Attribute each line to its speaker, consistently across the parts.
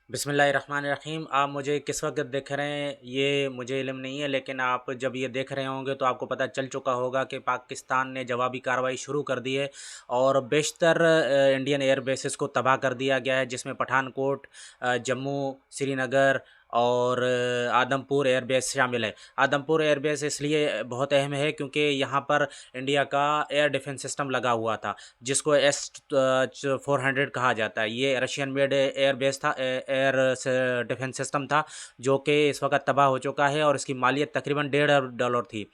Speaker 1: बिस्मिल्लाहिर्रहमानिर्रहीम। आप मुझे किस वक्त देख रहे हैं ये मुझे इल्म नहीं है, लेकिन आप जब ये देख रहे होंगे तो आपको पता चल चुका होगा कि पाकिस्तान ने जवाबी कार्रवाई शुरू कर दी है और बेशतर इंडियन एयर बेसिस को तबाह कर दिया गया है, जिसमें पठानकोट, जम्मू, श्रीनगर और आदमपुर एयरबेस शामिल है। आदमपुर एयरबेस इसलिए बहुत अहम है क्योंकि यहाँ पर इंडिया का एयर डिफेंस सिस्टम लगा हुआ था, जिसको S-400 कहा जाता है। ये रशियन मेड एयरबेस था, एयर डिफेंस सिस्टम था, जो कि इस वक्त तबाह हो चुका है और इसकी मालियत तकरीबन $1.5 थी।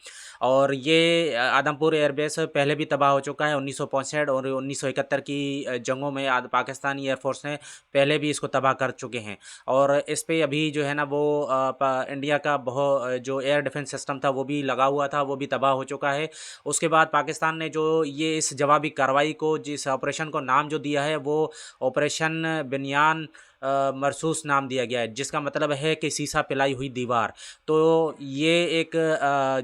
Speaker 1: और ये आदमपुर एयरबेस पहले भी तबाह हो चुका है 1965 और 1971 की जंगों में। पाकिस्तानी एयरफोर्स ने पहले भी इसको तबाह कर चुके हैं और इस पे अभी जो है ना वो इंडिया का बहुत जो एयर डिफेंस सिस्टम था वो भी लगा हुआ था, वो भी तबाह हो चुका है। उसके बाद पाकिस्तान ने जो ये इस जवाबी कार्रवाई को, जिस ऑपरेशन को नाम जो दिया है वो ऑपरेशन बिनयान मरसूस नाम दिया गया है, जिसका मतलब है कि सीसा पिलाई हुई दीवार। तो ये एक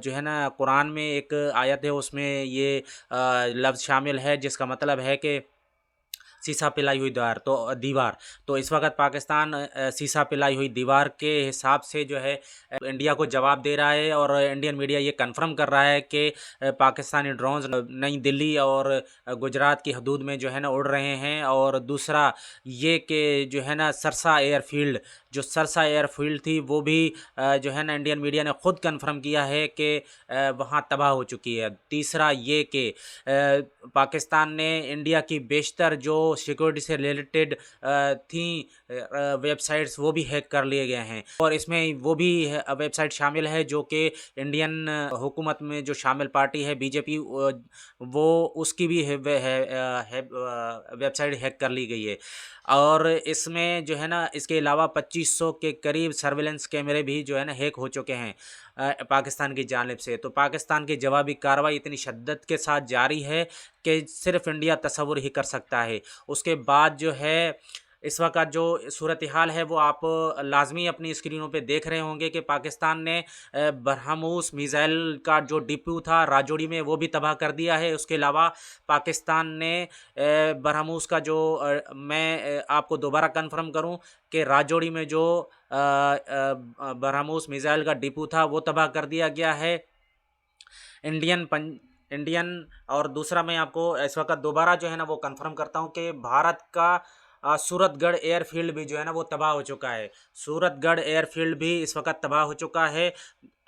Speaker 1: जो है ना कुरान में एक आयत है, उसमें ये लफ्ज़ शामिल है जिसका मतलब है कि सीसा पिलाई हुई दीवार। तो इस वक्त पाकिस्तान सीसा पिलाई हुई दीवार के हिसाब से जो है इंडिया को जवाब दे रहा है और इंडियन मीडिया ये कंफर्म कर रहा है कि पाकिस्तानी ड्रोन्स नई दिल्ली और गुजरात की हदूद में जो है ना उड़ रहे हैं। और दूसरा ये कि जो है ना सरसा एयरफील्ड थी वो भी जो है ना इंडियन मीडिया ने खुद कंफर्म किया है कि वहाँ तबाह हो चुकी है। तीसरा ये कि पाकिस्तान ने इंडिया की बेशतर जो सिक्योरिटी से रिलेटेड थी वेबसाइट्स वो भी हैक कर लिए गए हैं और इसमें वो भी वेबसाइट शामिल है जो कि इंडियन हुकूमत में जो शामिल पार्टी है बीजेपी, वो उसकी भी वेबसाइट हैक कर ली गई है। और इसमें जो है ना इसके अलावा 2500 के करीब सर्विलेंस कैमरे भी जो है ना हैक हो चुके हैं पाकिस्तान की जानिब से। तो पाकिस्तान की जवाबी कार्रवाई इतनी शद्दत के साथ जारी है कि सिर्फ इंडिया तसव्वुर ही कर सकता है। उसके बाद जो है इस वक्त जो सूरत हाल है वो आप लाजमी अपनी स्क्रीनों पे देख रहे होंगे कि पाकिस्तान ने ब्रह्मोस मिज़ाइल का जो डिपो था राजौरी में वो भी तबाह कर दिया है। उसके अलावा पाकिस्तान ने ब्रह्मोस का जो मैं आपको दोबारा कंफर्म करूं कि राजौरी में जो ब्रह्मोस मिज़ाइल का डिपो था वो तबाह कर दिया गया है। इंडियन और दूसरा मैं आपको इस वक्त दोबारा जो है ना वो कंफर्म करता हूँ कि भारत का सूरतगढ़ एयरफील्ड भी जो है ना वो तबाह हो चुका है। सूरतगढ़ एयरफील्ड भी इस वक्त तबाह हो चुका है।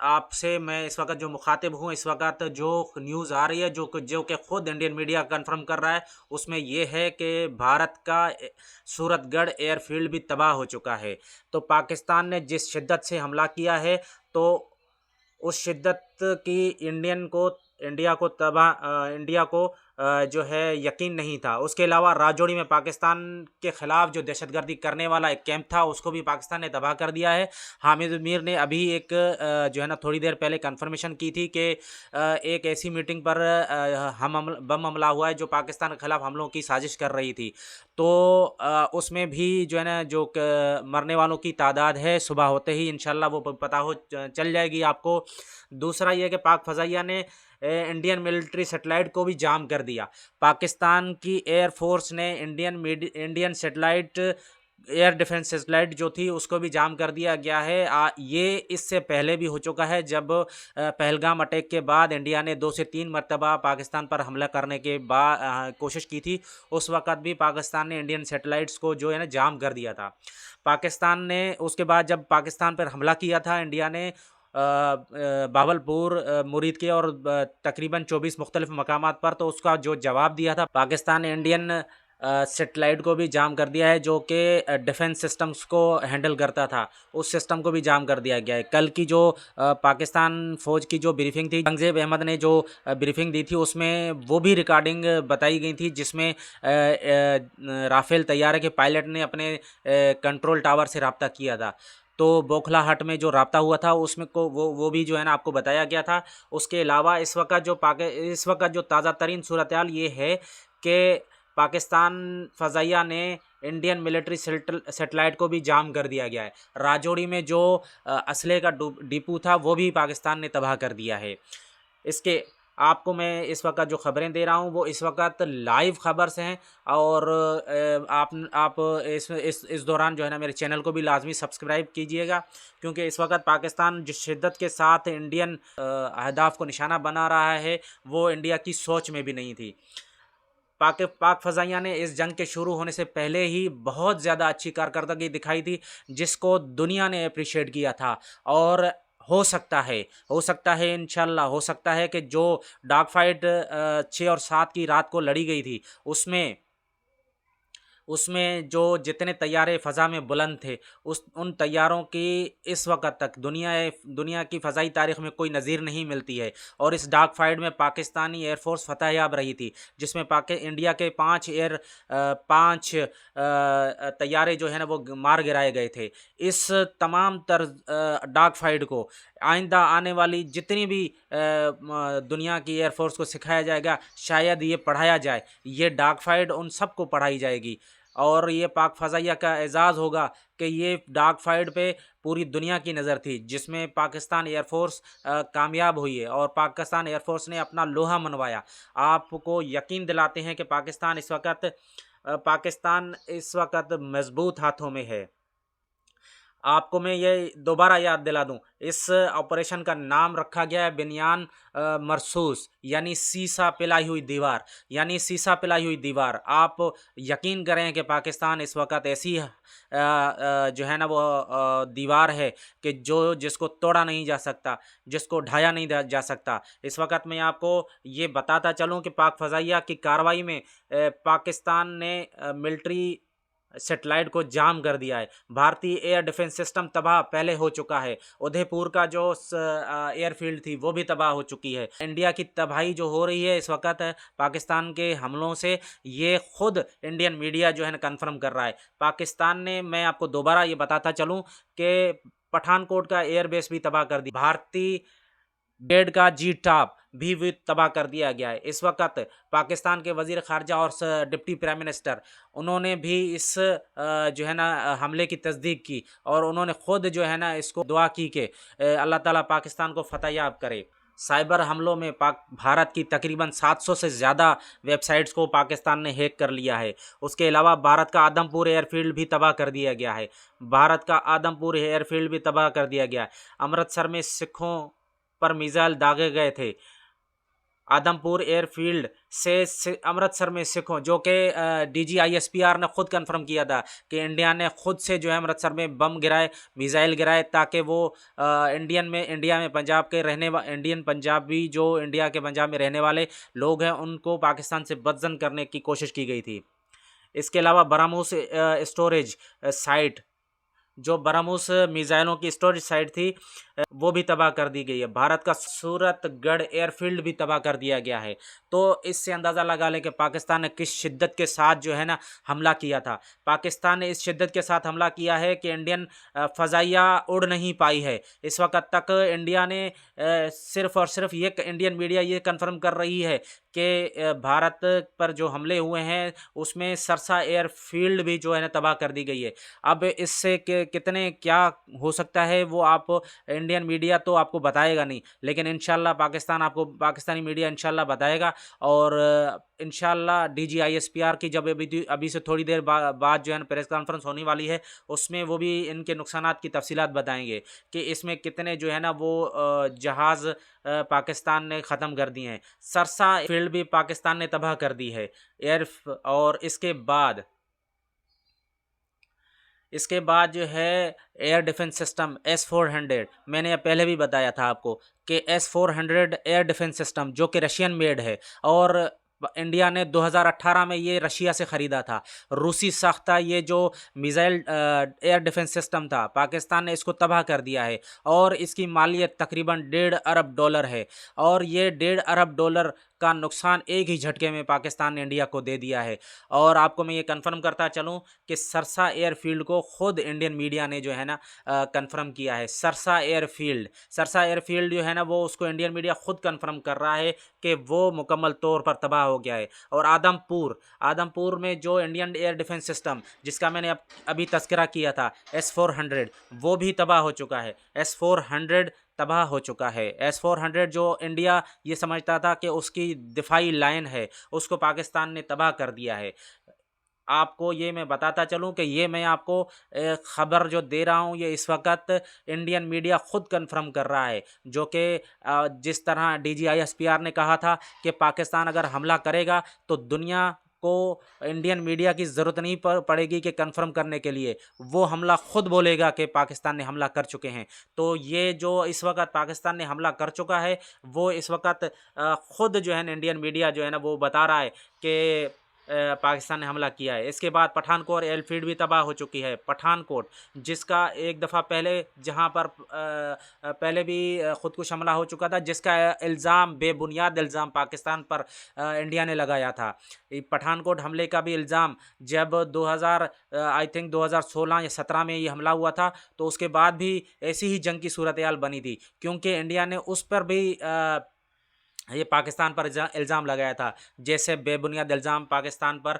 Speaker 1: आपसे मैं इस वक्त जो मुखातिब हूँ, इस वक्त जो न्यूज़ आ रही है जो कि ख़ुद इंडियन मीडिया कंफर्म कर रहा है, उसमें ये है कि भारत का सूरतगढ़ एयरफील्ड भी तबाह हो चुका है। तो पाकिस्तान ने जिस शिद्दत से हमला किया है तो उस शिद्दत की इंडिया को जो है यकीन नहीं था। उसके अलावा राजौरी में पाकिस्तान के ख़िलाफ़ जो दहशतगर्दी करने वाला एक कैंप था उसको भी पाकिस्तान ने तबाह कर दिया है। हामिद मीर ने अभी एक जो है ना थोड़ी देर पहले कंफर्मेशन की थी कि एक ऐसी मीटिंग पर बम हमला हुआ है जो पाकिस्तान के ख़िलाफ़ हमलों की साजिश कर रही थी। तो उसमें भी जो है ना जो मरने वालों की तादाद है सुबह होते ही इंशाल्लाह वो पता हो चल जाएगी आपको। दूसरा ये कि पाक फ़ज़ाइया ने इंडियन मिलिट्री सैटेलाइट को भी जाम कर दिया। पाकिस्तान की एयरफोर्स ने Indian satellite air defence satellite जो थी उसको भी जाम कर दिया गया है। ये इससे पहले भी हो चुका है जब पहलगाम अटैक के बाद इंडिया ने 2 से 3 मरतबा पाकिस्तान पर हमला करने के बाद कोशिश की थी। उस वक़्त भी पाकिस्तान ने इंडियन सैटेलाइट्स को जो है ना जाम कर दिया था। पाकिस्तान ने उसके बाद जब पाकिस्तान पर हमला किया था इंडिया ने बावलपुर, मुरीद के और तकरीबन 24 मुख्तलिफ मकामात पर, तो उसका जो जवाब दिया था पाकिस्तान ने इंडियन सेटेलाइट को भी जाम कर दिया है जो कि डिफेंस सिस्टम्स को हैंडल करता था, उस सिस्टम को भी जाम कर दिया गया है। कल की जो पाकिस्तान फ़ौज की जो ब्रीफिंग थी, औरंगज़ेब अहमद ने जो ब्रीफिंग दी थी उसमें वो भी रिकॉर्डिंग बताई गई थी जिसमें राफेल तैयारे के पायलट ने अपने कंट्रोल टावर से रब्ता किया था। तो बोखलाहट में जो रब्ता हुआ था उसमें को वो भी जो है ना आपको बताया गया था। उसके अलावा इस वक्त जो ताज़ा तरीन सूरत हाल ये है कि पाकिस्तान फ़ज़ाइया ने इंडियन मिलिट्री सैटेलाइट को भी जाम कर दिया गया है। राजौरी में जो असले का डिपो था वो भी पाकिस्तान ने तबाह कर दिया है। इसके आपको मैं इस वक्त जो ख़बरें दे रहा हूँ वो इस वक्त लाइव ख़बर से हैं। और आप इस दौरान जो है ना मेरे चैनल को भी लाजमी सब्सक्राइब कीजिएगा, क्योंकि इस वक्त पाकिस्तान जिस शिद्दत के साथ इंडियन अहदाफ को निशाना बना रहा है वो इंडिया की सोच में भी नहीं थी। पाक फ़ज़ाइया ने इस जंग के शुरू होने से पहले ही बहुत ज़्यादा अच्छी कारकर्दगी दिखाई थी, जिसको दुनिया ने अप्रिशिएट किया था। और हो सकता है इंशाल्लाह हो सकता है कि जो डॉग फाइट 6 और 7 की रात को लड़ी गई थी उसमें उसमें जो जितने तैयारे फ़ज़ा में बुलंद थे उन तैयारों की इस वक्त तक दुनिया की फ़ज़ाई तारीख़ में कोई नज़ीर नहीं मिलती है। और इस डार्क फाइट में पाकिस्तानी एयरफोर्स फ़तहयाब रही थी, जिसमें इंडिया के 5 तैयारे जो है ना वो मार गिराए गए थे। इस तमाम डार्क फाइट को आइंदा आने वाली जितनी भी दुनिया की एयरफोर्स को सिखाया जाएगा, शायद ये पढ़ाया जाए, ये डार्क फाइट उन सबको पढ़ाई जाएगी। और ये पाक फ़ज़ाइया का एज़ाज़ होगा कि ये डार्क फाइट पे पूरी दुनिया की नज़र थी, जिसमें पाकिस्तान एयरफोर्स कामयाब हुई है और पाकिस्तान एयरफोर्स ने अपना लोहा मनवाया। आपको यकीन दिलाते हैं कि पाकिस्तान इस वक्त मज़बूत हाथों में है। आपको मैं ये दोबारा याद दिला दूं, इस ऑपरेशन का नाम रखा गया है बिनयान मरसूस, यानी सीसा पिलाई हुई दीवार, आप यकीन करें कि पाकिस्तान इस वक्त ऐसी जो है ना वो दीवार है कि जिसको तोड़ा नहीं जा सकता, जिसको ढाया नहीं जा सकता। इस वक्त मैं आपको ये बताता चलूं कि पाक फ़ज़ाइया की कार्रवाई में पाकिस्तान ने मिलिट्री सेटेलाइट को जाम कर दिया है। भारतीय एयर डिफेंस सिस्टम तबाह पहले हो चुका है। उदयपुर का जो एयरफील्ड थी वो भी तबाह हो चुकी है। इंडिया की तबाही जो हो रही है इस वक्त पाकिस्तान के हमलों से, ये खुद इंडियन मीडिया जो है ना कन्फर्म कर रहा है। पाकिस्तान ने, मैं आपको दोबारा ये बताता चलूँ कि पठानकोट का एयरबेस भी तबाह कर दिया, भारतीय बेड का जी टॉप भी तबाह कर दिया गया है। इस वक्त पाकिस्तान के वज़ीर ख़ारजा और डिप्टी प्राइम मिनिस्टर, उन्होंने भी इस जो है ना हमले की तस्दीक की और उन्होंने ख़ुद जो है ना इसको दुआ की कि अल्लाह ताला पाकिस्तान को फ़तहयाब करे। साइबर हमलों में भारत की तकरीबन 700 से ज़्यादा वेबसाइट्स को पाकिस्तान ने हैक कर लिया है। उसके अलावा भारत का आदमपुर एयरफील्ड भी तबाह कर दिया गया है। अमृतसर में सिखों पर मिसाइल दागे गए थे। आदमपुर एयरफील्ड से अमृतसर में सिखों, जो कि DGISPR ने खुद कंफर्म किया था कि इंडिया ने खुद से जो है अमृतसर में बम गिराए, मिसाइल गिराए, ताकि वो इंडिया में पंजाब के इंडियन पंजाबी जो इंडिया के पंजाब में रहने वाले लोग हैं उनको पाकिस्तान से बदजन करने की कोशिश की गई थी। इसके अलावा बरामूस स्टोरेज साइट, जो बरामूस मिसाइलों की स्टोरेज साइट थी, वो भी तबाह कर दी गई है। भारत का सूरतगढ़ एयरफील्ड भी तबाह कर दिया गया है। तो इससे अंदाज़ा लगा लें कि पाकिस्तान ने किस शिद्दत के साथ जो है ना हमला किया था। पाकिस्तान ने इस शिद्दत के साथ हमला किया है कि इंडियन फ़ज़ाइया उड़ नहीं पाई है। इस वक्त तक इंडिया ने सिर्फ़ और सिर्फ ये इंडियन मीडिया ये कन्फर्म कर रही है कि भारत पर जो हमले हुए हैं उसमें सरसा एयरफील्ड भी जो है ना तबाह कर दी गई है। अब इससे कितने क्या हो सकता है वो आप इंडियन मीडिया तो आपको बताएगा नहीं, लेकिन इंशाल्लाह पाकिस्तानी मीडिया इंशाल्लाह बताएगा। और इंशाल्लाह DGISPR की जब अभी से थोड़ी देर बाद जो है ना प्रेस कॉन्फ्रेंस होने वाली है, उसमें वो भी इनके नुकसानात की तफसीलात बताएंगे कि इसमें कितने जो है ना वो जहाज़ पाकिस्तान ने ख़त्म कर दिए हैं। सरसा फील्ड भी पाकिस्तान ने तबाह कर दी है और इसके बाद जो है एयर डिफेंस सिस्टम S-400, मैंने पहले भी बताया था आपको कि S-400 एयर डिफेंस सिस्टम जो कि रशियन मेड है और इंडिया ने 2018 में ये रशिया से ख़रीदा था। रूसी साख्ता ये जो मिसाइल एयर डिफेंस सिस्टम था, पाकिस्तान ने इसको तबाह कर दिया है और इसकी मालियत तकरीबन $1.5 अरब है। और ये $1.5 अरब का नुकसान एक ही झटके में पाकिस्तान ने इंडिया को दे दिया है। और आपको मैं ये कंफर्म करता चलूँ कि सरसा एयरफील्ड को खुद इंडियन मीडिया ने जो है ना कंफर्म किया है। सरसा एयरफील्ड जो है ना वो उसको इंडियन मीडिया खुद कंफर्म कर रहा है कि वो मुकम्मल तौर पर तबाह हो गया है। और आदमपुर में जो इंडियन एयर डिफेंस सिस्टम जिसका मैंने अभी तस्करा किया था S-400, वो भी तबाह हो चुका है। S-400 तबाह हो चुका है। S-400 जो इंडिया ये समझता था कि उसकी दिफाई लाइन है, उसको पाकिस्तान ने तबाह कर दिया है। आपको ये मैं बताता चलूं कि ये मैं आपको ख़बर जो दे रहा हूं, ये इस वक्त इंडियन मीडिया ख़ुद कंफर्म कर रहा है, जो कि जिस तरह DGISPR ने कहा था कि पाकिस्तान अगर हमला करेगा तो दुनिया को इंडियन मीडिया की ज़रूरत नहीं पड़ेगी कि कंफर्म करने के लिए, वो हमला ख़ुद बोलेगा कि पाकिस्तान ने हमला कर चुके हैं। तो ये जो इस वक्त पाकिस्तान ने हमला कर चुका है, वो इस वक्त ख़ुद जो है ना इंडियन मीडिया जो है ना वो बता रहा है कि पाकिस्तान ने हमला किया है। इसके बाद पठानकोट एयरफील्ड भी तबाह हो चुकी है। पठानकोट, जिसका एक दफ़ा पहले जहां पर पहले भी ख़ुदकुश हमला हो चुका था, जिसका इल्ज़ाम बेबुनियाद इल्ज़ाम पाकिस्तान पर इंडिया ने लगाया था। पठानकोट हमले का भी इल्ज़ाम जब 2000 आई थिंक 2016 या 17 में ये हमला हुआ था, तो उसके बाद भी ऐसी ही जंग की सूरत हाल बनी थी, क्योंकि इंडिया ने उस पर भी ये पाकिस्तान पर इल्ज़ाम लगाया था, जैसे बेबुनियाद इल्ज़ाम पाकिस्तान पर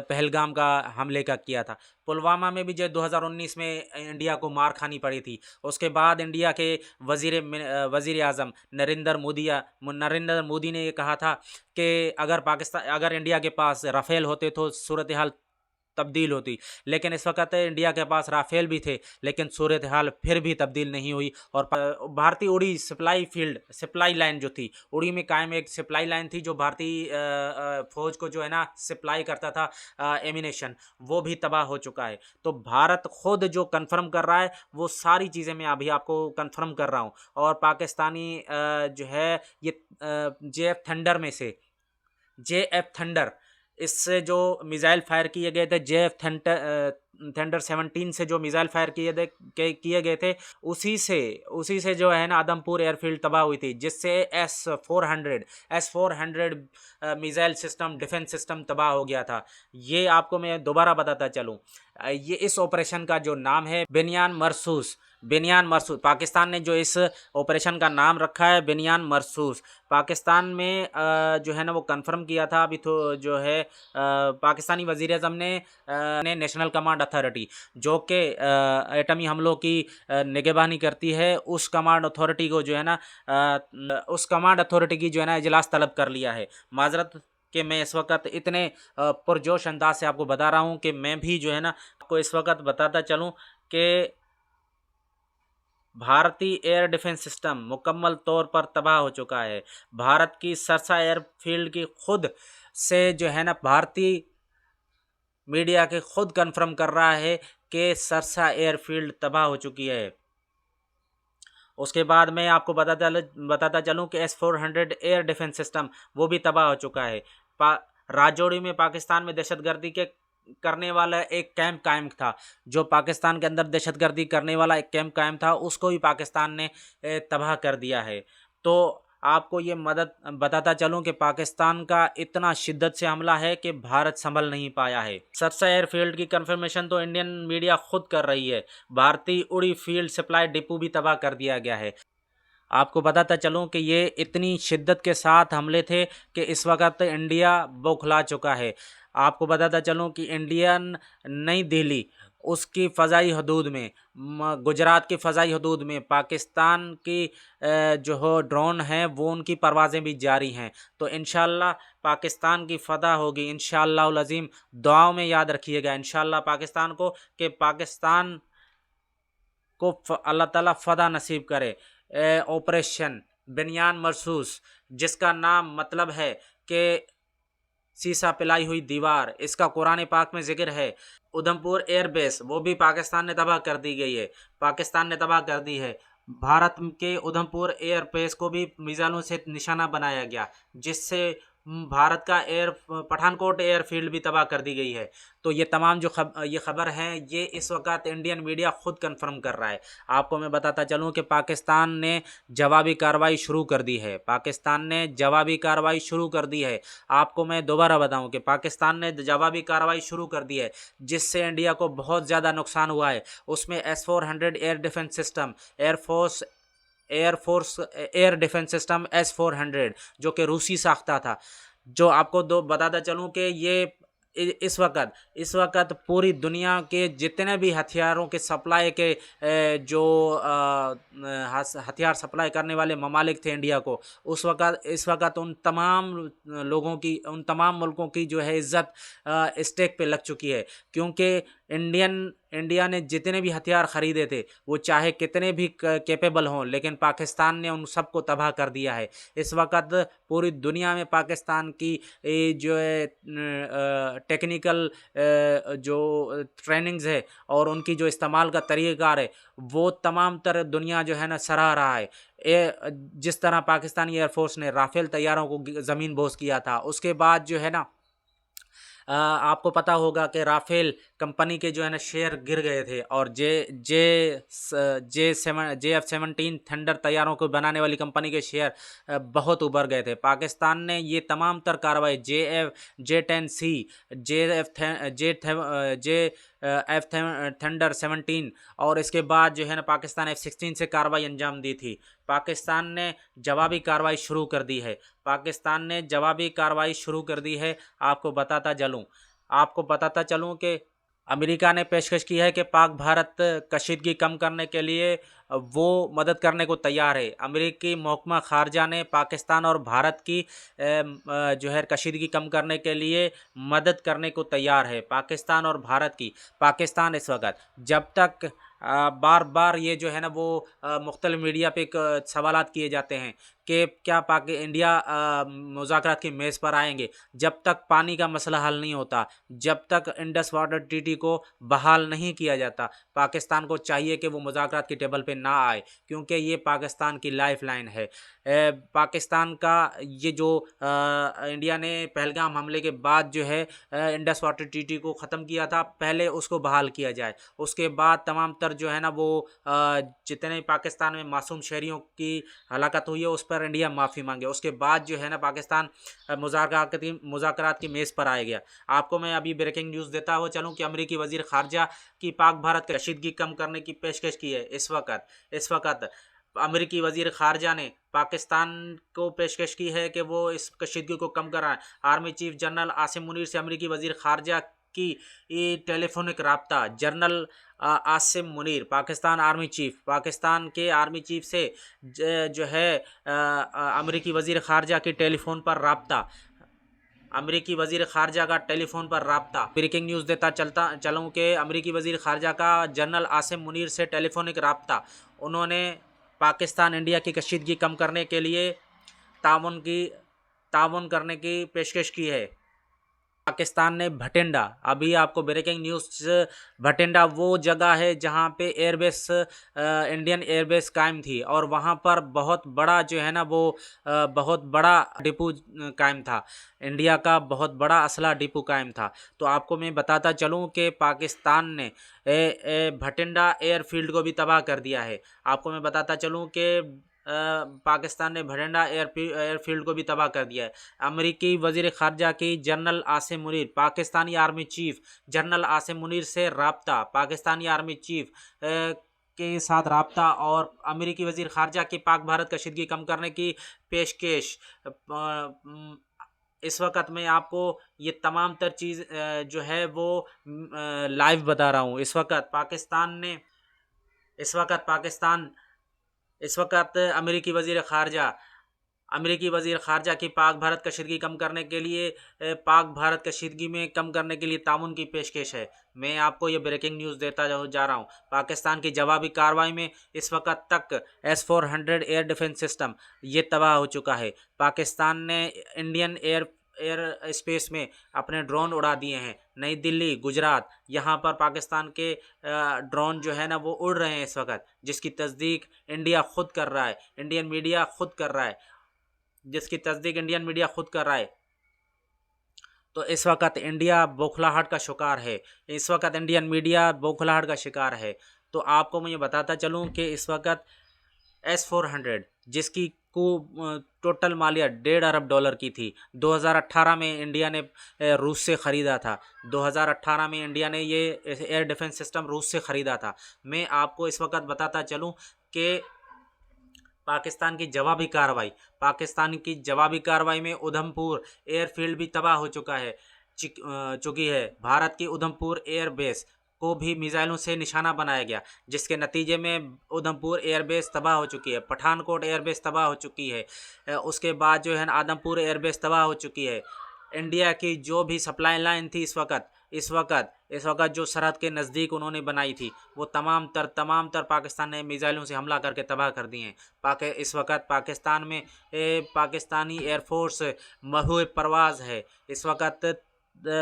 Speaker 1: पहलगाम का हमले का किया था। पुलवामा में भी जो 2019 में इंडिया को मार खानी पड़ी थी, उसके बाद इंडिया के वज़ीर आज़म नरेंद्र मोदी ने ये कहा था कि अगर इंडिया के पास राफ़ेल होते तो सूरत हाल तब्दील होती। लेकिन इस वक्त इंडिया के पास राफ़ेल भी थे, लेकिन सूरत हाल फिर भी तब्दील नहीं हुई। और भारतीय उड़ी सप्लाई लाइन जो थी, उड़ी में कायम एक सप्लाई लाइन थी जो भारतीय फ़ौज को जो है ना सप्लाई करता था एमिनेशन, वो भी तबाह हो चुका है। तो भारत खुद जो कंफर्म कर रहा है, वो सारी चीज़ें मैं अभी आपको कंफर्म कर रहा हूँ। और पाकिस्तानी जो है ये JF थंडर इससे जो मिज़ाइल फायर किए गए थे, JF थंडर 17 से जो मिज़ाइल फायर किए गए थे, उसी से जो है ना आदमपुर एयरफील्ड तबाह हुई थी, जिससे S-400 missile system, defence system तबाह हो गया था। ये आपको मैं दोबारा बताता चलूँ, ये इस ऑपरेशन का जो नाम है बेनियान मरसूस। पाकिस्तान ने जो इस ऑपरेशन का नाम रखा है बेनियान मरसूस, पाकिस्तान में जो है ना वो कंफर्म किया था अभी तो जो है पाकिस्तानी वज़ीर आज़म ने नेशनल कमांड अथॉरिटी, जो कि एटमी हमलों की निगरानी करती है, उस कमांड अथॉरिटी को जो है ना उस कमांड अथॉरिटी की जो है ना इजलास तलब कर लिया है। माजरत कि मैं इस वक्त इतने पुरजोश अंदाज से आपको बता रहा हूँ कि मैं भी जो है ना आपको इस वक्त बताता चलूँ कि भारतीय एयर डिफेंस सिस्टम मुकम्मल तौर पर तबाह हो चुका है। भारत की सरसा एयरफील्ड की खुद से जो है ना भारतीय मीडिया के खुद कंफर्म कर रहा है कि सरसा एयरफील्ड तबाह हो चुकी है। उसके बाद मैं आपको बताता चलूँ कि S-400 एयर डिफेंस सिस्टम वो भी तबाह हो चुका है। राजौरी में पाकिस्तान में दहशतगर्दी के करने वाला एक कैंप कायम था, जो पाकिस्तान के अंदर दहशतगर्दी करने वाला एक कैंप कायम था, उसको भी पाकिस्तान ने तबाह कर दिया है। तो आपको ये बताता चलूं कि पाकिस्तान का इतना शिद्दत से हमला है कि भारत संभल नहीं पाया है। सरसा एयरफील्ड की कंफर्मेशन तो इंडियन मीडिया खुद कर रही है। भारतीय उड़ी फील्ड सप्लाई डिपो भी तबाह कर दिया गया है। आपको बताता चलूं कि ये इतनी शिद्दत के साथ हमले थे कि इस वक्त इंडिया बौखला चुका है। आपको बताता चलूं कि इंडियन नई दिल्ली उसकी फ़ज़ाई हदूद में, गुजरात की फ़ज़ाई हदूद में पाकिस्तान की जो हो ड्रोन हैं वो उनकी परवाज़ें भी जारी हैं। तो इंशाअल्लाह पाकिस्तान की फ़तह होगी इंशाअल्लाह अज़ीम। दुआओं में याद रखिएगा इंशाअल्लाह पाकिस्तान को, कि पाकिस्तान को अल्लाह ताला फ़तह नसीब करे। ऑपरेशन बेनियान मरसूस, जिसका नाम मतलब है कि सीसा पिलाई हुई दीवार, इसका कुरान पाक में जिक्र है। उधमपुर एयरबेस वो भी पाकिस्तान ने तबाह कर दी गई है, पाकिस्तान ने तबाह कर दी है। भारत के उधमपुर एयरबेस को भी मिसाइलों से निशाना बनाया गया, जिससे भारत का पठानकोट एयरफील्ड भी तबाह कर दी गई है। तो ये तमाम जो ये ख़बर हैं, ये इस वक्त इंडियन मीडिया ख़ुद कंफर्म कर रहा है। आपको मैं बताता चलूँ कि पाकिस्तान ने जवाबी कार्रवाई शुरू कर दी है। पाकिस्तान ने जवाबी कार्रवाई शुरू कर दी है। आपको मैं दोबारा बताऊं कि पाकिस्तान ने जवाबी कार्रवाई शुरू कर दी है, जिससे इंडिया को बहुत ज़्यादा नुकसान हुआ है। उसमें S-400 air defence system, air force air defence system S-400 जो कि रूसी साख्ता था, जो आपको बताता चलूँ कि ये इस वक्त पूरी दुनिया के जितने भी हथियारों के सप्लाई के जो हथियार सप्लाई करने वाले ममालिक थे इंडिया को, इस वक्त उन तमाम लोगों की, उन तमाम मुल्कों की जो है इज्जत स्टेक पे लग चुकी है। क्योंकि इंडिया ने जितने भी हथियार ख़रीदे थे वो चाहे कितने भी कैपेबल हों, लेकिन पाकिस्तान ने उन सबको तबाह कर दिया है। इस वक्त पूरी दुनिया में पाकिस्तान की जो है टेक्निकल जो ट्रेनिंग्स है और उनकी जो इस्तेमाल का तरीक़ाकार है, वो तमाम तर दुनिया जो है ना सराह रहा है। जिस तरह पाकिस्तानी एयरफोर्स ने राफेल तैयारों को ज़मीन बोस किया था, उसके बाद जो है ना आपको पता होगा कि राफेल कंपनी के जो है ना शेयर गिर गए थे, और JF-17 थंडर तैयारों को बनाने वाली कंपनी के शेयर बहुत उबर गए थे। पाकिस्तान ने ये तमाम तर कार्रवाई J10C, F थंडर 17 और इसके बाद जो है ना पाकिस्तान F-16 से कार्रवाई अंजाम दी थी। पाकिस्तान ने जवाबी कार्रवाई शुरू कर दी है। आपको बताता चलूँ कि अमेरिका ने पेशकश की है कि पाक भारत कशीदगी कम करने के लिए वो मदद करने को तैयार है। अमेरिकी महकमा खारजा ने पाकिस्तान और भारत की जो है कशीदगी कम करने के लिए मदद करने को तैयार है। पाकिस्तान और भारत की, पाकिस्तान इस वक्त जब तक बार बार ये जो है ना वो मुख्तलिफ मीडिया पे सवालात किए जाते हैं कि क्या इंडिया मुज़ाकरात की मेज़ पर आएंगे, जब तक पानी का मसला हल नहीं होता, जब तक इंडस वाटर ट्रीटी को बहाल नहीं किया जाता, पाकिस्तान को चाहिए कि वो मुज़ाकरात की टेबल पे ना आए, क्योंकि ये पाकिस्तान की लाइफ लाइन है। पाकिस्तान का ये जो इंडिया ने पहलगाम हमले के बाद जो है इंडस वाटर ट्रीटी को ख़त्म किया था, पहले उसको बहाल किया जाए। उसके बाद तमाम तर जो है ना वो जितने पाकिस्तान में मासूम शहरियों की हलाकत हुई है उस पर इंडिया माफ़ी मांगे। उसके बाद जो है ना पाकिस्तान मुज़ाकरात की मेज़ पर आया गया। आपको मैं अभी ब्रेकिंग न्यूज़ देता हुआ चलूँ कि अमेरिकी वज़ीर ख़ारजा की पाक भारत कशीदगी कम करने की पेशकश की है। इस वक्त अमेरिकी वज़ीर ख़ारजा ने पाकिस्तान को पेशकश की है कि वो इस कशीदगी को कम कराएं। Army chief general Asim Munir से अमेरिकी वज़ीर ख़ारजा की टेलीफोनिक राब्ता। जनरल आसिम मुनीर, पाकिस्तान के आर्मी चीफ से जो है अमेरिकी वज़ीर ख़ारजा की टेलीफोन पर राब्ता। अमेरिकी वज़ीर ख़ारजा का टेलीफोन पर राब्ता। ब्रेकिंग न्यूज़ देता चलूँ कि अमेरिकी वज़ीर ख़ारजा का जनरल आसिम मुनीर से टेलीफोनिक राब्ता। उन्होंने पाकिस्तान इंडिया की कशीदगी कम करने के लिए ताउन करने की पेशकश की है। पाकिस्तान ने भटिंडा, अभी आपको ब्रेकिंग न्यूज़, भटिंडा वो जगह है जहाँ पे एयरबेस इंडियन एयरबेस कायम थी और वहाँ पर बहुत बड़ा जो है ना वो बहुत बड़ा डिपो कायम था। इंडिया का बहुत बड़ा असला डिपो कायम था। तो आपको मैं बताता चलूँ कि पाकिस्तान ने भटिंडा एयरफील्ड को भी तबाह कर दिया है। आपको मैं बताता चलूँ कि पाकिस्तान ने भटिंडा एयरफील्ड को भी तबाह कर दिया है। अमेरिकी वज़ीर ख़ारजा की general Asim Munir, Pakistani army chief general Asim Munir से राब्ता, पाकिस्तानी आर्मी चीफ के साथ राब्ता और अमेरिकी वज़ीर ख़ारजा की पाक भारत कशीदगी कम करने की पेशकश। इस वक्त मैं आपको ये तमाम तर चीज़ जो है वो लाइव बता रहा हूँ। इस वक्त अमेरिकी वज़ीर ख़ारजा की पाक भारत कशीदगी कम करने के लिए ताउन की पेशकश है। मैं आपको ये ब्रेकिंग न्यूज़ देता जा रहा हूँ। पाकिस्तान की जवाबी कार्रवाई में इस वक्त तक S-400 एयर डिफेंस सिस्टम ये तबाह हो चुका है। पाकिस्तान ने इंडियन एयर स्पेस में अपने ड्रोन उड़ा दिए हैं। नई दिल्ली, गुजरात, यहाँ पर पाकिस्तान के ड्रोन जो है ना वो उड़ रहे हैं इस वक्त, जिसकी तस्दीक इंडिया खुद कर रहा है, इंडियन मीडिया खुद कर रहा है। तो इस वक्त इंडिया बौखलाहट का शिकार है। तो आपको मैं ये बताता चलूँ कि इस वक्त S-400 जिसकी को टोटल मालियत $1.5 अरब की थी, 2018 में इंडिया ने रूस से ख़रीदा था। 2018 में इंडिया ने ये एयर डिफेंस सिस्टम रूस से ख़रीदा था। मैं आपको इस वक्त बताता चलूँ कि पाकिस्तान की जवाबी कार्रवाई में उधमपुर एयरफील्ड भी तबाह हो चुका है। चुकी है। भारत की उधमपुर एयरबेस को भी मिसाइलों से निशाना बनाया गया, जिसके नतीजे में उधमपुर एयरबेस तबाह हो चुकी है, पठानकोट एयरबेस तबाह हो चुकी है। उसके बाद जो है ना आदमपुर एयरबेस तबाह हो चुकी है। इंडिया की जो भी सप्लाई लाइन थी इस वक्त जो सरहद के नज़दीक उन्होंने बनाई थी, वो तमाम तर पाकिस्तान ने मिसाइलों से हमला करके तबाह कर दिए हैं। इस वक्त पाकिस्तान में पाकिस्तानी एयरफोर्स महुए परवाज़ है। इस वक्त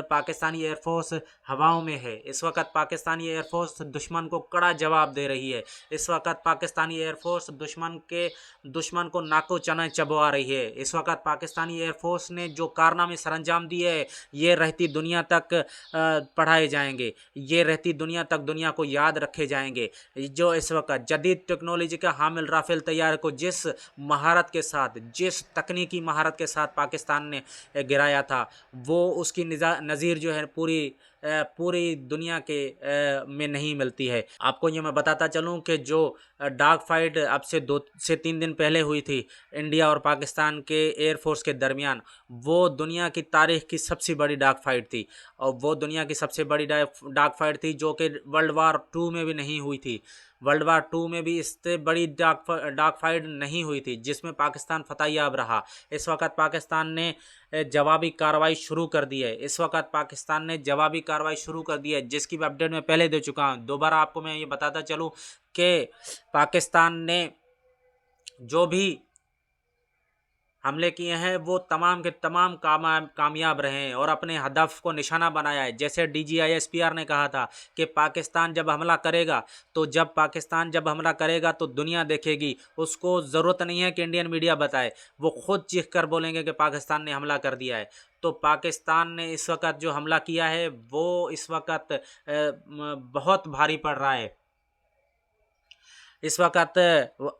Speaker 1: पाकिस्तानी एयरफोर्स हवाओं में है। इस वक्त पाकिस्तानी एयरफोर्स दुश्मन को कड़ा जवाब दे रही है। इस वक्त पाकिस्तानी एयरफोर्स दुश्मन को नाको चना चबवा रही है। इस वक्त पाकिस्तानी एयरफोर्स ने जो कारनामे सरंजाम दिए है, ये रहती दुनिया तक पढ़ाए जाएंगे, ये रहती दुनिया तक दुनिया को याद रखे जाएंगे। जो इस वक्त जदीद टेक्नोलॉजी का हामिल राफेल तैयार को जिस महारत के साथ, जिस तकनीकी महारत के साथ पाकिस्तान ने गिराया था, वो उसकी नज़ीर जो है पूरी दुनिया में नहीं मिलती है। आपको ये मैं बताता चलूँ कि जो डार्क फाइट अब से 2 से 3 दिन पहले हुई थी इंडिया और पाकिस्तान के एयरफोर्स के दरमियान, वो दुनिया की तारीख की सबसे बड़ी डार्क फाइट थी। और वो दुनिया की सबसे बड़ी डार्क फाइट थी जो कि वर्ल्ड वार 2 में भी नहीं हुई थी। वर्ल्ड वार 2 में भी इससे बड़ी डार्क फाइट नहीं हुई थी, जिसमें पाकिस्तान फतेहयाब रहा। इस वक्त पाकिस्तान ने जवाबी कार्रवाई शुरू कर दी है। इस वक्त पाकिस्तान ने जवाबी कार्रवाई शुरू कर दी है, जिसकी भी अपडेट मैं पहले दे चुका हूँ। दोबारा आपको मैं ये बताता चलूँ कि पाकिस्तान ने जो भी हमले किए हैं वो तमाम के तमाम कामयाब रहे हैं और अपने हदफ को निशाना बनाया है। जैसे DGISPR ने कहा था कि पाकिस्तान जब हमला करेगा तो दुनिया देखेगी, उसको ज़रूरत नहीं है कि इंडियन मीडिया बताए, वो खुद चीख कर बोलेंगे कि पाकिस्तान ने हमला कर दिया है। तो पाकिस्तान ने इस वक्त जो हमला किया है वो इस वक्त बहुत भारी पड़ रहा है। इस वक्त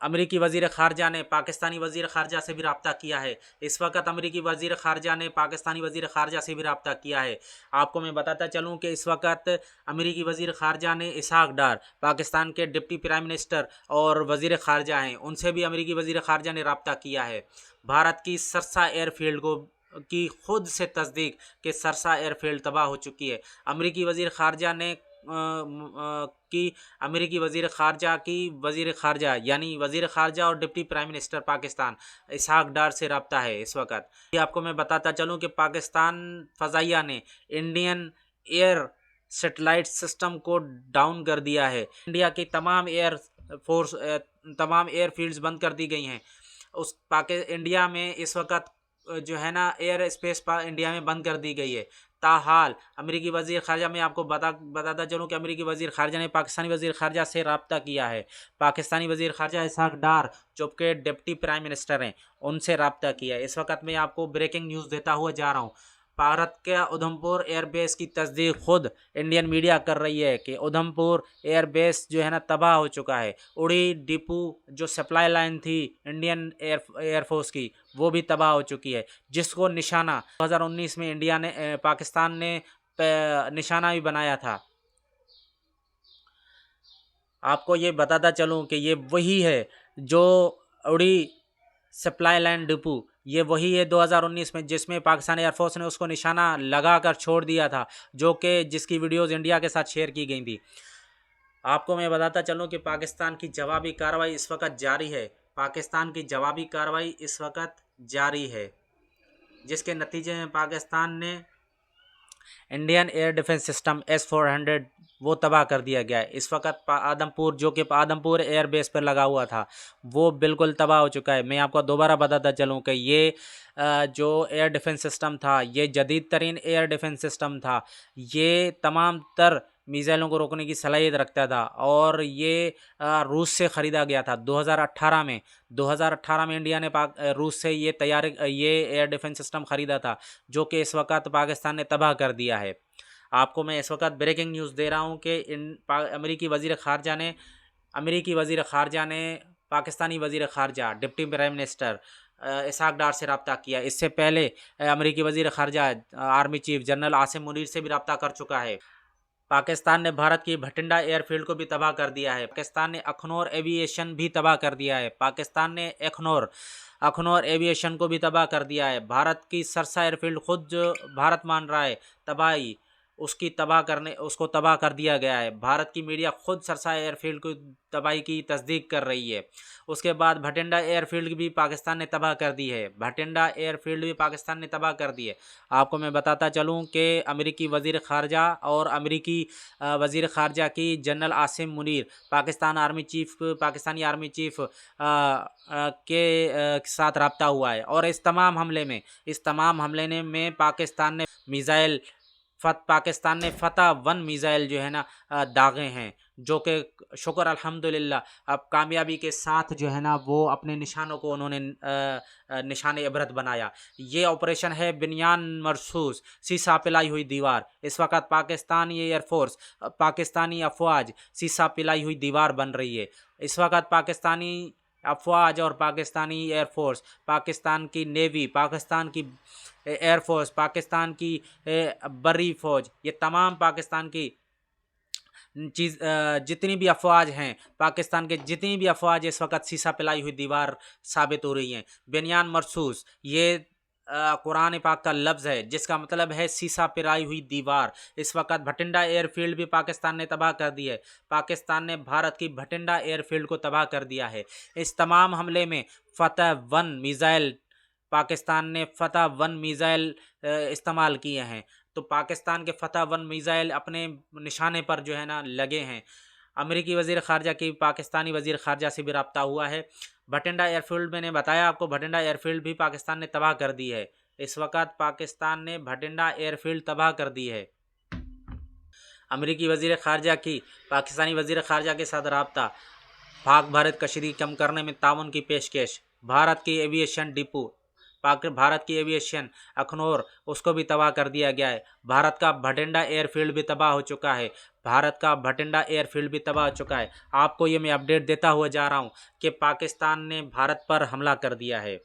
Speaker 1: अमेरिकी वज़ीर ख़ारजा ने पाकिस्तानी वज़ीर ख़ारजा से भी रब्ता किया है। इस वक्त अमेरिकी वज़ीर ख़ारजा ने पाकिस्तानी वज़ीर ख़ारजा से भी रब्ता किया है। आपको मैं बताता चलूँ कि इस वक्त अमेरिकी वज़ीर ख़ारजा ने इसहाक डार, पाकिस्तान के डिप्टी प्राइम मिनिस्टर और वज़ीर ख़ारजा हैं, उनसे भी अमेरिकी वज़ीर ख़ारजा ने रब्ता किया है। भारत की सरसा एयरफील्ड की खुद से तस्दीक कि सरसा एयरफील्ड तबाह हो चुकी है। अमेरिकी वज़ीर ख़ारजा ने अमेरिकी वज़ीर ख़ारजा यानी वज़ीर ख़ारजा और डिप्टी प्राइम मिनिस्टर पाकिस्तान इसहाक डार से रब्ता है। इस वक्त आपको मैं बताता चलूँ कि पाकिस्तान फ़ज़ाइया ने इंडियन एयर सेटेलाइट सिस्टम को डाउन कर दिया है। इंडिया की तमाम एयरफील्ड्स बंद कर दी गई हैं। इंडिया में इस वक्त जो है ना एयर स्पेस इंडिया में बंद कर दी गई है। ताहाल अमेरिकी वज़ीर ख़ारजा में आपको बताता चलूँ कि अमेरिकी वज़ीर ख़ारजा ने पाकिस्तानी वज़ीर ख़ारजा से रब्ता किया है। पाकिस्तानी वज़ीर ख़ारजा इसहाक डार जो कि डिप्टी प्राइम मिनिस्टर हैं, उनसे रब्ता किया है। इस वक्त मैं आपको ब्रेकिंग न्यूज़ देता हुआ जा रहा हूँ। भारत के उधमपुर एयरबेस की तस्दीक खुद इंडियन मीडिया कर रही है कि उधमपुर एयरबेस जो है ना तबाह हो चुका है। उड़ी डिपू जो सप्लाई लाइन थी इंडियन एयरफोर्स की, वो भी तबाह हो चुकी है, जिसको निशाना 2019 में पाकिस्तान ने निशाना भी बनाया था। आपको ये बताता चलूँ कि ये वही है जो उड़ी सप्लाई लाइन डिपू, ये वही है 2019 में जिसमें पाकिस्तानी एयरफोर्स ने उसको निशाना लगा कर छोड़ दिया था, जो कि जिसकी वीडियोज़ इंडिया के साथ शेयर की गई थी। आपको मैं बताता चलूँ कि पाकिस्तान की जवाबी कार्रवाई इस वक्त जारी है। पाकिस्तान की जवाबी कार्रवाई इस वक्त जारी है, जिसके नतीजे में पाकिस्तान ने Indian air defence system S-400 वो तबाह कर दिया गया है। इस वक्त आदमपुर जो कि आदमपुर एयर बेस पर लगा हुआ था, वो बिल्कुल तबाह हो चुका है। मैं आपको दोबारा बताता चलूँ कि ये जो एयर डिफेंस सिस्टम था, ये जदीद तरीन एयर डिफेंस सिस्टम था। ये तमाम तर मिसाइलों को रोकने की सलाहियत रखता था और ये रूस से ख़रीदा गया था 2018 में। 2018 में इंडिया ने रूस से ये एयर डिफेंस सिस्टम ख़रीदा था, जो कि इस वक्त पाकिस्तान ने तबाह कर दिया है। आपको मैं इस वक्त ब्रेकिंग न्यूज़ दे रहा हूँ कि अमेरिकी वज़ीर ख़ारजा ने पाकिस्तानी वज़ीर ख़ारजा deputy prime minister Ishaq Dar से रब्ता किया। इससे पहले अमेरिकी वज़ीर ख़ारजा army chief general Asim Munir से भी रब्ता कर चुका है। पाकिस्तान ने भारत की भटिंडा एयरफील्ड को भी तबाह कर दिया है। पाकिस्तान ने अखनौर एविएशन भी तबाह कर दिया है। पाकिस्तान ने अखनौर एविएशन को भी तबाह कर दिया है। भारत की सरसा एयरफील्ड खुद जो भारत मान रहा है तबाही, उसको तबाह कर दिया गया है। भारत की मीडिया खुद सरसा एयरफील्ड को तबाही की तस्दीक कर रही है। उसके बाद भटिंडा एयरफील्ड भी पाकिस्तान ने तबाह कर दी है। भटिंडा एयरफील्ड भी पाकिस्तान ने तबाह कर दी है। आपको मैं बताता चलूं कि अमेरिकी वज़ीर ख़ारजा और अमेरिकी वज़ीर ख़ारजा की general Asim Munir Pakistani army chief के साथ रब्ता हुआ है। और इस तमाम हमले में पाकिस्तान ने फतह 1 मिज़ाइल जो है ना दागे हैं, जो कि शुक्र अल्हम्दुलिल्लाह अब कामयाबी के साथ जो है ना वो अपने निशानों को उन्होंने निशान इबरत बनाया। ये ऑपरेशन है बिनियान मरसूस, सीसा पिलाई हुई दीवार। इस वक्त पाकिस्तानी एयरफोर्स, पाकिस्तानी अफवाज सीसा पिलाई हुई दीवार बन रही है। इस वक्त पाकिस्तानी अफवाज और पाकिस्तानी एयरफोर्स, पाकिस्तान की नेवी, पाकिस्तान की एयरफोर्स, पाकिस्तान की बर्री फौज, ये तमाम पाकिस्तान की जितनी भी अफवाज हैं, पाकिस्तान के जितनी भी अफवाज इस वक्त सीसा पिलाई हुई दीवार साबित हो रही हैं। बिनियान मरसूस ये कुरान पाक का लफ्ज़ है जिसका मतलब है सीसा पिलाई हुई दीवार। इस वक्त भटिंडा एयरफील्ड भी पाकिस्तान ने तबाह कर दी है। पाकिस्तान ने भारत की भटिंडा एयरफील्ड को तबाह कर दिया है। इस तमाम हमले में पाकिस्तान ने फतह 1 मिज़ाइल इस्तेमाल किए हैं। तो पाकिस्तान के फतह 1 मिज़ाइल अपने निशाने पर जो है ना लगे हैं। अमेरिकी वज़ीर ख़ारजा की पाकिस्तानी वज़ीर ख़ारजा से भी रब्ता हुआ है। भटिंडा एयरफील्ड मैंने बताया आपको, भटिंडा एयरफील्ड भी पाकिस्तान ने तबाह कर दी है। इस वक्त पाकिस्तान ने भटिंडा एयरफील्ड तबाह कर दी है। अमेरिकी वज़ीर ख़ारजा की पाकिस्तानी वज़ीर ख़ारजा के साथ रब्ता, पाक भारत कशीदी कम करने में ताउन की पेशकश। भारत की एविएशन डिपो, भारत की एविएशन अखनौर, उसको भी तबाह कर दिया गया है। भारत का भटिंडा एयरफील्ड भी तबाह हो चुका है। आपको ये मैं अपडेट देता हुआ जा रहा हूँ कि पाकिस्तान ने भारत पर हमला कर दिया है।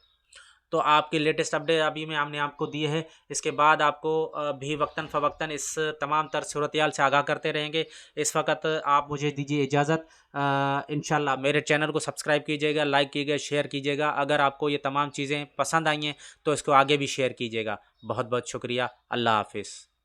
Speaker 1: तो आपकी लेटेस्ट अपडेट अभी मैं हमने आपको दी है। इसके बाद आपको भी वक्तन फ़वक्तन इस तमाम तर सूरत-ए-हाल से आगाह करते रहेंगे। इस वक्त आप मुझे दीजिए इजाज़त। इंशाल्लाह मेरे चैनल को सब्सक्राइब कीजिएगा, लाइक कीजिएगा, शेयर कीजिएगा। अगर आपको ये तमाम चीज़ें पसंद आई हैं तो इसको आगे भी शेयर कीजिएगा। बहुत बहुत शुक्रिया। अल्लाह हाफ़िज़।